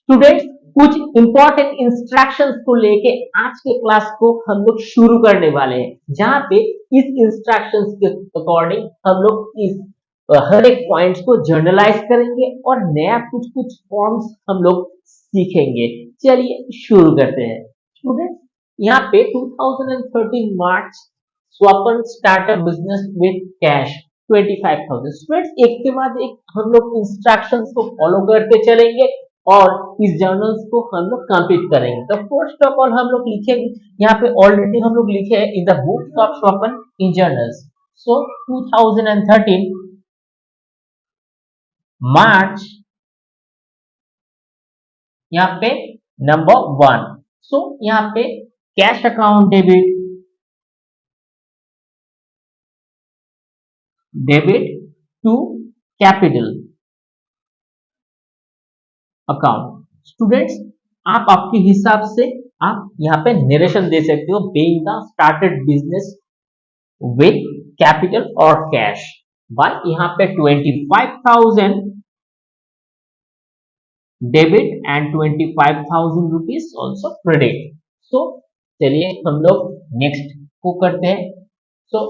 Students, कुछ important instructions को लेके आज के क्लास को हम लोग शुरू करने वाले हैं, जहां पे इस इंस्ट्रक्शंस के अकॉर्डिंग हम लोग इस हर एक पॉइंट्स को जर्नलाइज करेंगे और नया कुछ कुछ फॉर्म्स हम लोग सीखेंगे। चलिए शुरू करते हैं। स्टूडेंट्स, यहाँ पे 2013 March Swapan startup business with cash 25,000। Students, एक के बाद एक हम लोग इंस्ट्रक्शंस को फॉलो करते चलेंगे और इस जर्नल्स को हम लोग कंप्लीट करेंगे। तो फर्स्ट ऑफ ऑल हम लोग लिखेंगे, यहाँ पे ऑलरेडी हम लोग लिखे हैं in the books of Swapan in journals. So 2013 March, यहाँ पे नंबर 1। सो यहाँ पे cash account debit to capital account. Students, आप आपके हिसाब से आप यहाँ पे नरेशन दे सकते हो, being the started business with capital और कैश बाय यहाँ पे 25,000 debit and 25,000 rupees also credit. So चलिए हम लोग नेक्स्ट को करते हैं। So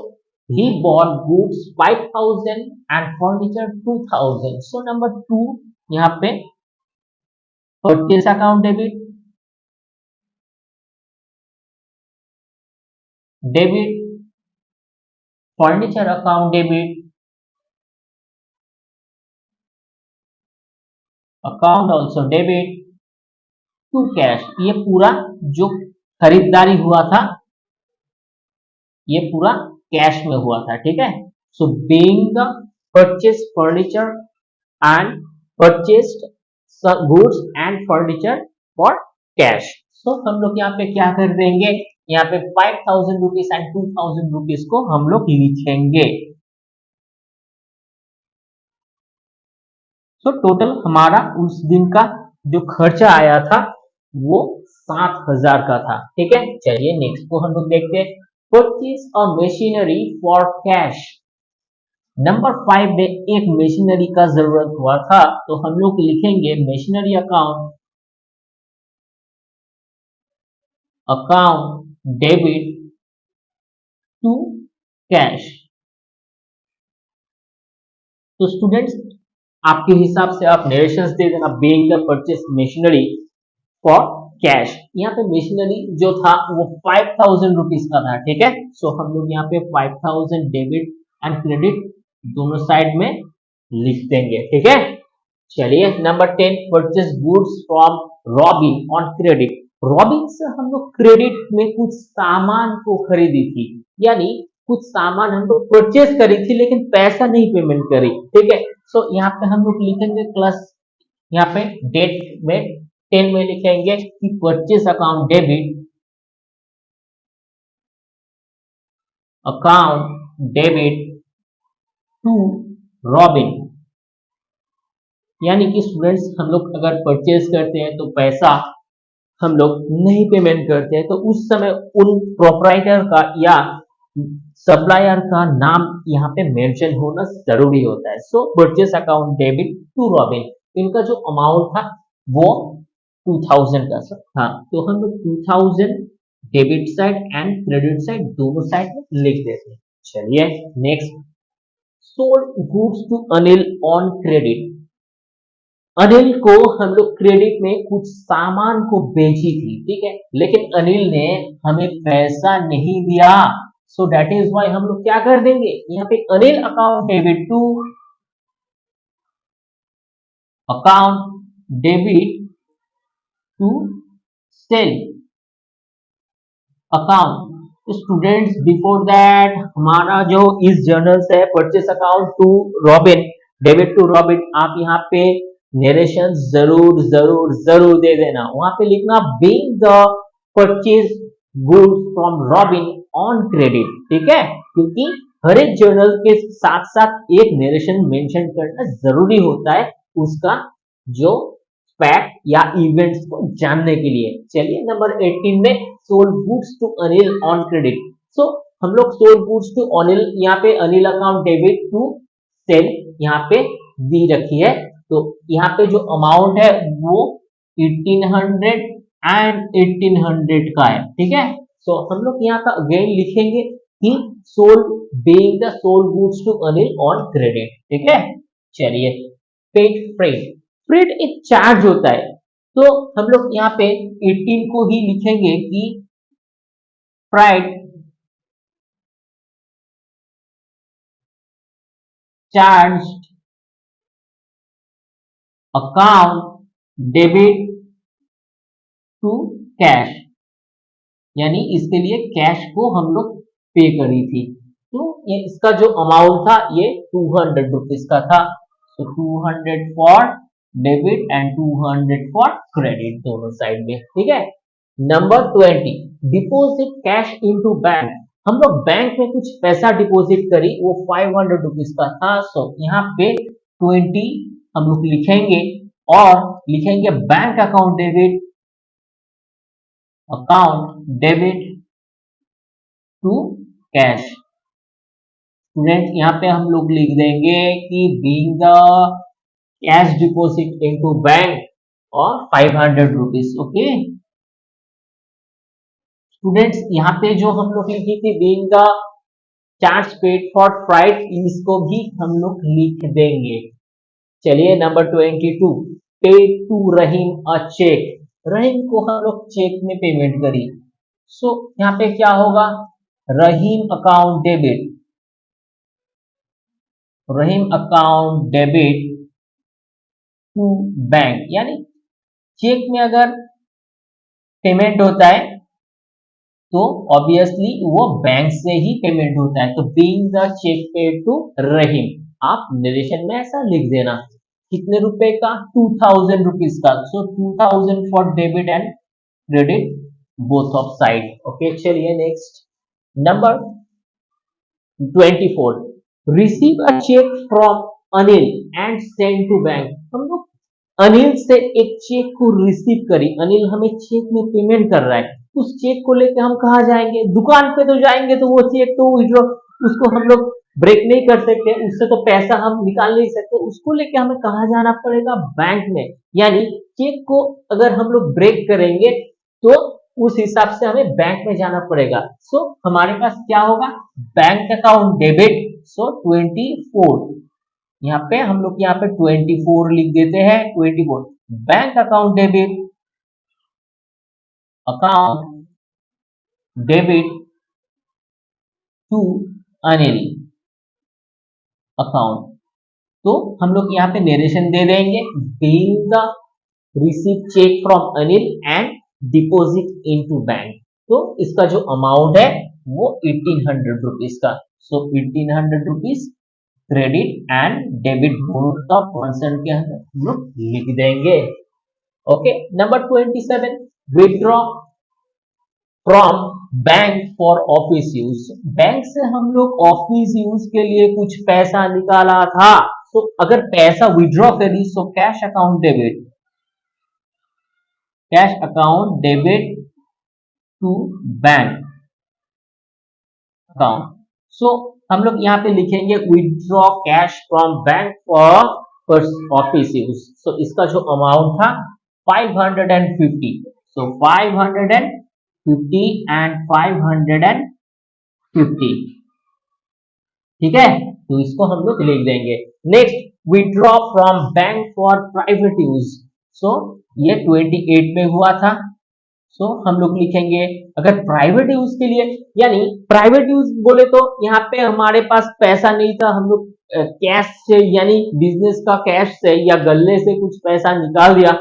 he bought goods 5,000 and furniture 2,000। So number 2 यहाँ पे purchase account debit furniture account debit account also debit to cash. ये पूरा जो खरीदारी हुआ था ये पूरा कैश में हुआ था, ठीक है। So being the purchase furniture and purchased goods and furniture for cash. So हम लोग यहाँ पे क्या कर देंगे, यहाँ पे 5,000 रुपीज एंड 2,000 रुपीज को हम लोग लिखेंगे। सो टोटल हमारा उस दिन का जो खर्चा आया था वो 7,000 का था, ठीक है। चलिए नेक्स्ट को हम लोग देखते हैं। Purchase a machinery for cash. Number 5 में एक मशीनरी का जरूरत हुआ था, तो हम लोग लिखेंगे machinery account debit to cash. तो स्टूडेंट्स, आपके हिसाब से आप नरेशंस दे देना। Being the purchase machinery for cash, यहाँ पे मशीनरी जो था वो 5,000 रुपीज का था, ठीक है। सो हम लोग यहाँ पे 5,000 डेबिट एंड क्रेडिट दोनों साइड में लिख देंगे, ठीक है। चलिए number 10, purchase goods from robin on credit. Robin से हम लोग क्रेडिट में कुछ सामान को खरीदी थी, यानी कुछ सामान हम लोग परचेज करी थी लेकिन पैसा नहीं पेमेंट करी, ठीक है। सो यहाँ पे हम लोग लिखेंगे प्लस, यहाँ पे डेट में 10 में लिखेंगे कि purchase account debit to Robin. यानी कि स्टूडेंट्स, हम लोग अगर परचेज करते हैं तो पैसा हम लोग नहीं पेमेंट करते हैं, तो उस समय उन प्रोपराइटर का या सप्लायर का नाम यहाँ पे मेंशन होना जरूरी होता है। So purchase account debit to Robin, इनका जो अमाउंट था वो 2,000 का था, तो हम लोग 2,000 debit side and credit side दोनों साइड में लिख देते हैं। चलिए next, sold goods to Anil on credit. Anil को हम लोग क्रेडिट में कुछ सामान को बेची थी, ठीक है, लेकिन अनिल ने हमें पैसा नहीं दिया। सो दैट इज व्हाई हम लोग क्या कर देंगे, यहाँ पे Anil account debit to sale account. Students, before that हमारा जो इस जर्नल से purchase account to Robin debit to Robin, आप यहाँ पे नरेशन जरूर जरूर जरूर दे देना। वहां पे लिखना being the purchase goods from robin on credit, ठीक है, क्योंकि हर एक जर्नल के साथ साथ एक नरेशन मेंशन करना जरूरी होता है उसका जो फैक्ट या इवेंट्स को जानने के लिए। चलिए नंबर 18 में sold goods to Anil on credit. So हम लोग सोल्ड गुड्स टू अनिल, यहाँ पे Anil account debit to sale यहाँ पे दी रखी है, तो यहाँ पे जो अमाउंट है वो 1800 एंड 1800 का है, ठीक है। सो हम लोग यहाँ पर अगेन लिखेंगे कि sold being the sold goods to Anil on credit, ठीक है। चलिए, पेड फ्रेट, फ्रेट एक चार्ज होता है, तो हम लोग यहाँ पे 18 को ही लिखेंगे कि freight charge account debit to cash, यानी इसके लिए कैश को हम लोग पे करी थी। तो ये इसका जो अमाउंट था ये 200 रुपीज का था। तो 200 for debit and 200 for credit, दोनों साइड में, ठीक है। Number 20, deposit cash into bank, हम लोग बैंक में कुछ पैसा डिपॉजिट करी, वो 500 रुपीज का था। सो यहाँ पे 20 हम लोग लिखेंगे और लिखेंगे bank account debit to cash. Student यहाँ पे हम लोग लिख देंगे कि being the cash deposit into bank और 500 रुपीज, ओके। स्टूडेंट्स यहाँ पे जो हम लोग लिखी थी being the charge paid for freight, इसको भी हम लोग लिख देंगे। चलिए, number 22, paid to Rahim a cheque, Rahim को हम लोग चेक में पेमेंट करी। सो यहाँ पे क्या होगा, रहीम अकाउंट डेबिट टू बैंक, यानी चेक में अगर पेमेंट होता है तो ऑब्वियसली वो बैंक से ही पेमेंट होता है। तो being the cheque paid to Rahim, आप नरेशन में ऐसा लिख देना। कितने रुपए का, 2000 रुपीज का। So 2000 for debit and credit both of side, okay. चलिए next, number 24, receive a cheque from Anil and send to bank, हम लोग अनिल से एक चेक को रिसीव करी, अनिल हमें चेक में पेमेंट कर रहा है, उस चेक को लेके हम कहा जाएंगे, दुकान पे तो जाएंगे, तो वो चेक तो विड्रॉ, उसको हम लोग ब्रेक नहीं कर सकते, उससे तो पैसा हम निकाल नहीं सकते, उसको लेके हमें कहा जाना पड़ेगा, बैंक में। यानी चेक को अगर हम लोग ब्रेक करेंगे तो उस हिसाब से हमें बैंक में जाना पड़ेगा। सो हमारे पास क्या होगा, बैंक अकाउंट डेबिट, सो 24, यहाँ पे हम लोग यहाँ पे 24 लिख देते हैं, 24 bank account debit to Anil account. तो हम लोग यहाँ पे नरेशन दे देंगे, being the receive cheque from Anil and deposit into bank. तो इसका जो अमाउंट है वो 1800 रुपीज का। So 1800 rupees credit and debit दोनों का पर्सन के अंदर हम लोग लिख देंगे, okay. Number 27, withdraw from bank for office use, bank से हम लोग ऑफिस यूज के लिए कुछ पैसा निकाला था। तो अगर पैसा विड्रॉ करी, so cash account debit to bank account. So हम लोग यहाँ पे लिखेंगे withdraw cash from bank for office use. So इसका जो अमाउंट था 550, सो 550 एंड 550, ठीक है। तो इसको हम लोग लिख देंगे। Next, withdraw from bank for private use, so ये 28 में हुआ था। सो हम लोग लिखेंगे अगर प्राइवेट यूज के लिए, यानी प्राइवेट यूज बोले तो यहाँ पे हमारे पास पैसा नहीं था, हम लोग कैश से यानी बिजनेस का कैश से या गल्ले से कुछ पैसा निकाल दिया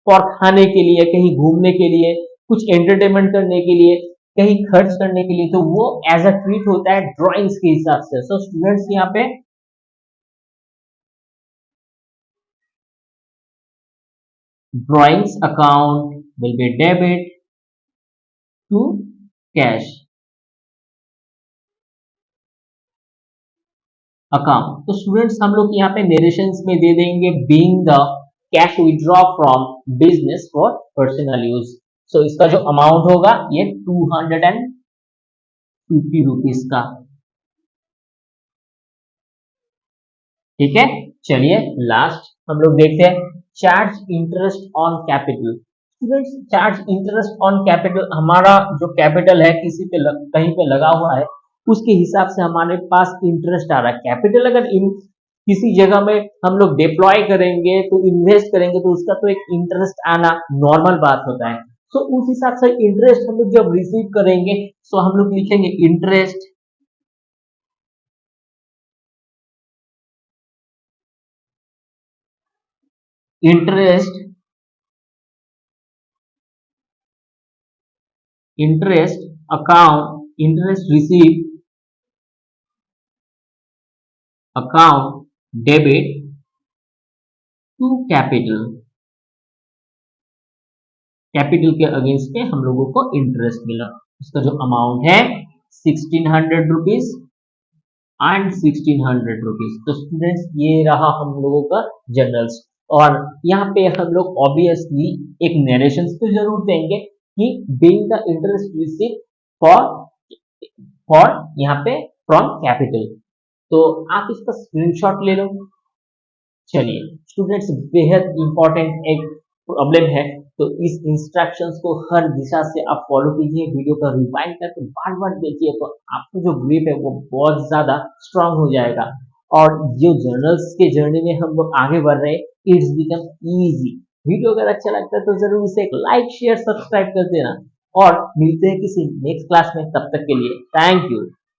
फॉर खाने के लिए, कहीं घूमने के लिए, कुछ एंटरटेनमेंट करने के लिए, कहीं खर्च करने के लिए, तो वो एज अ ट्रीट होता है ड्रॉइंग्स के हिसाब से। सो स्टूडेंट्स यहाँ पे drawings account will be debit to cash account. तो स्टूडेंट्स हम लोग यहाँ पे नरेशंस में दे देंगे being the cash withdraw from business for personal use. So इसका जो अमाउंट होगा ये 250 रुपीज का, ठीक है। चलिए लास्ट हम लोग देखते हैं charge interest on capital. Students charge interest on capital, हमारा जो कैपिटल है किसी पे कहीं पे लगा हुआ है, उसके हिसाब से हमारे पास इंटरेस्ट आ रहा है। कैपिटल अगर इन किसी जगह में हम लोग डिप्लॉय करेंगे तो इन्वेस्ट करेंगे तो उसका तो एक इंटरेस्ट आना नॉर्मल बात होता है। सो उस हिसाब से इंटरेस्ट हम लोग जब रिसीव करेंगे सो हम लोग लिखेंगे interest, interest, interest account, interest receive account debit to capital, capital के अगेंस्ट पे हम लोगों को इंटरेस्ट मिला। उसका जो अमाउंट है 1600 रुपीज एंड 1600 रुपीज। तो स्टूडेंट्स ये रहा हम लोगों का जर्नल्स। और यहाँ पे हम लोग ऑब्वियसली एक नरेशन तो जरूर देंगे कि being the interest receive for for यहाँ पे फ्रॉम कैपिटल। तो आप इसका स्क्रीनशॉट ले लो। चलिए स्टूडेंट्स, बेहद इंपॉर्टेंट एक प्रॉब्लम है, तो इस इंस्ट्रक्शंस को हर दिशा से आप फॉलो कीजिए, वीडियो का रिवाइंड करके बार बार देखिए, तो आपको जो ग्रिप है वो बहुत ज्यादा स्ट्रांग हो जाएगा। और जो जर्नल्स के जर्नी में हम लोग आगे बढ़ रहे हैं, इट्स बिकम इजी। वीडियो अगर अच्छा लगता है तो जरूर इसे एक लाइक शेयर सब्सक्राइब कर देना, और मिलते हैं किसी नेक्स्ट क्लास में। तब तक के लिए थैंक यू।